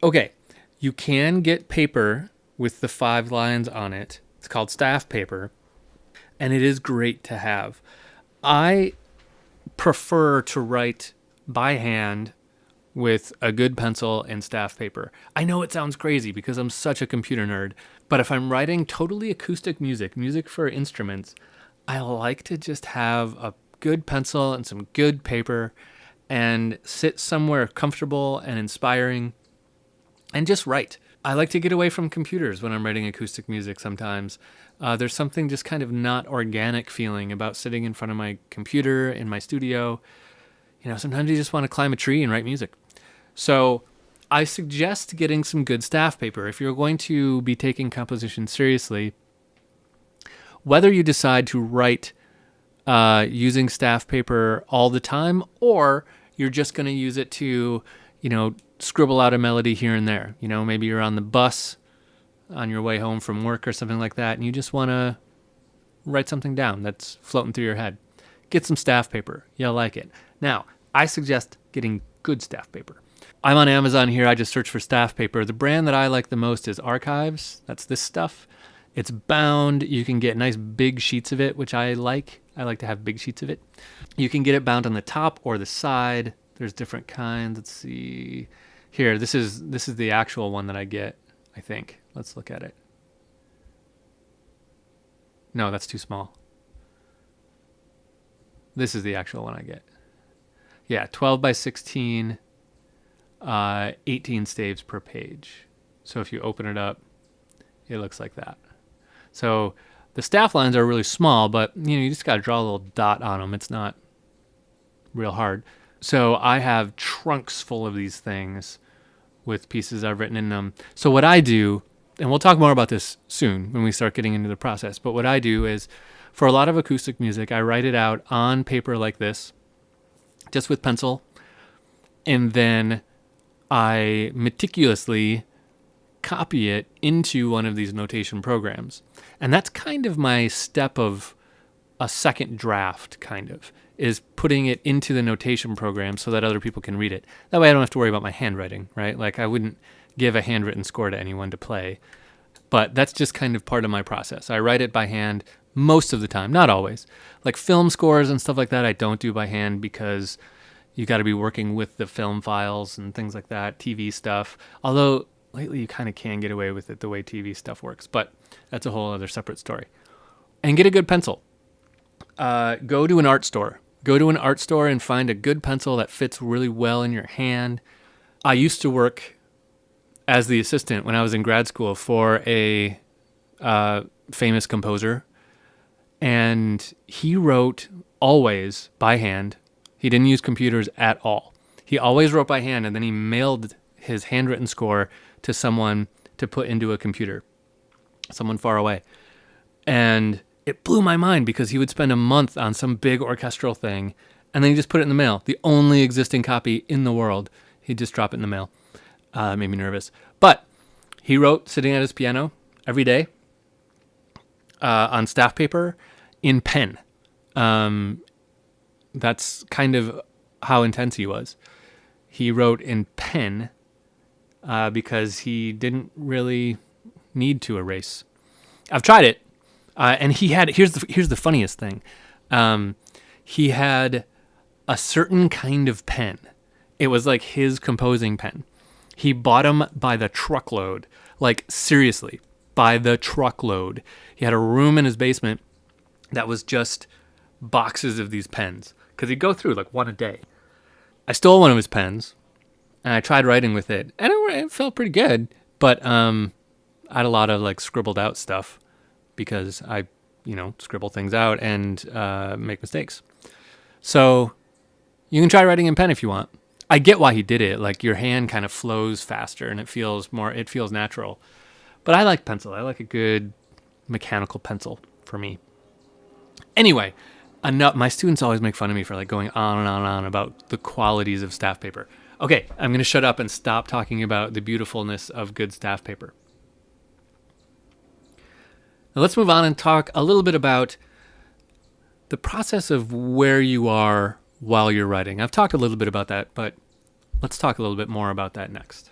Okay, you can get paper with the 5 lines on it. It's called staff paper, and it is great to have. I prefer to write by hand with a good pencil and staff paper. I know it sounds crazy because I'm such a computer nerd, but if I'm writing totally acoustic music, music for instruments, I like to just have a good pencil and some good paper and sit somewhere comfortable and inspiring and just write. I like to get away from computers when I'm writing acoustic music sometimes. There's something just kind of not organic feeling about sitting in front of my computer in my studio. Sometimes you just want to climb a tree and write music. So I suggest getting some good staff paper. If you're going to be taking composition seriously, whether you decide to write using staff paper all the time, or you're just going to use it to, scribble out a melody here and there. Maybe you're on the bus on your way home from work or something like that, and you just want to write something down that's floating through your head. Get some staff paper. You'll like it. Now, I suggest getting good staff paper. I'm on Amazon here. I just search for staff paper. The brand that I like the most is Archives. That's this stuff. It's bound. You can get nice big sheets of it, which I like. I like to have big sheets of it. You can get it bound on the top or the side. There's different kinds. Let's see. Here, this is the actual one that I get, I think. Let's look at it. No, that's too small. This is the actual one I get. Yeah, 12 by 16, 18 staves per page. So if you open it up, it looks like that. So the staff lines are really small, but you just got to draw a little dot on them. It's not real hard. So I have trunks full of these things with pieces I've written in them. So what I do, and we'll talk more about this soon when we start getting into the process, but what I do is for a lot of acoustic music, I write it out on paper like this, just with pencil, and then I meticulously copy it into one of these notation programs. And that's kind of my step of a second draft, kind of, is putting it into the notation program so that other people can read it. That way I don't have to worry about my handwriting, right? Like I wouldn't give a handwritten score to anyone to play. But that's just kind of part of my process. I write it by hand most of the time, not always. Like film scores and stuff like that, I don't do by hand because you got to be working with the film files and things like that, TV stuff. Although lately you kind of can get away with it the way TV stuff works, but that's a whole other separate story. And get a good pencil. Go to an art store. Go to an art store and find a good pencil that fits really well in your hand. I used to work as the assistant when I was in grad school for a famous composer, and he wrote always by hand. He didn't use computers at all. He always wrote by hand, and then he mailed his handwritten score to someone to put into a computer, someone far away. And it blew my mind because he would spend a month on some big orchestral thing, and then he just put it in the mail. The only existing copy in the world. He'd just drop it in the mail. It made me nervous. But he wrote sitting at his piano every day on staff paper in pen. That's kind of how intense he was. He wrote in pen because he didn't really need to erase. I've tried it. And he had, here's the funniest thing. He had a certain kind of pen. It was like his composing pen. He bought them by the truckload. Like seriously, by the truckload. He had a room in his basement that was just boxes of these pens. Because he'd go through like one a day. I stole one of his pens and I tried writing with it. And it felt pretty good. But I had a lot of like scribbled out stuff. Because I, scribble things out and make mistakes. So you can try writing in pen if you want. I get why he did it. Like your hand kind of flows faster and it feels natural. But I like pencil. I like a good mechanical pencil for me. Anyway, enough. My students always make fun of me for like going on and on and on about the qualities of staff paper. Okay, I'm going to shut up and stop talking about the beautifulness of good staff paper. Now let's move on and talk a little bit about the process of where you are while you're writing. I've talked a little bit about that, but let's talk a little bit more about that next.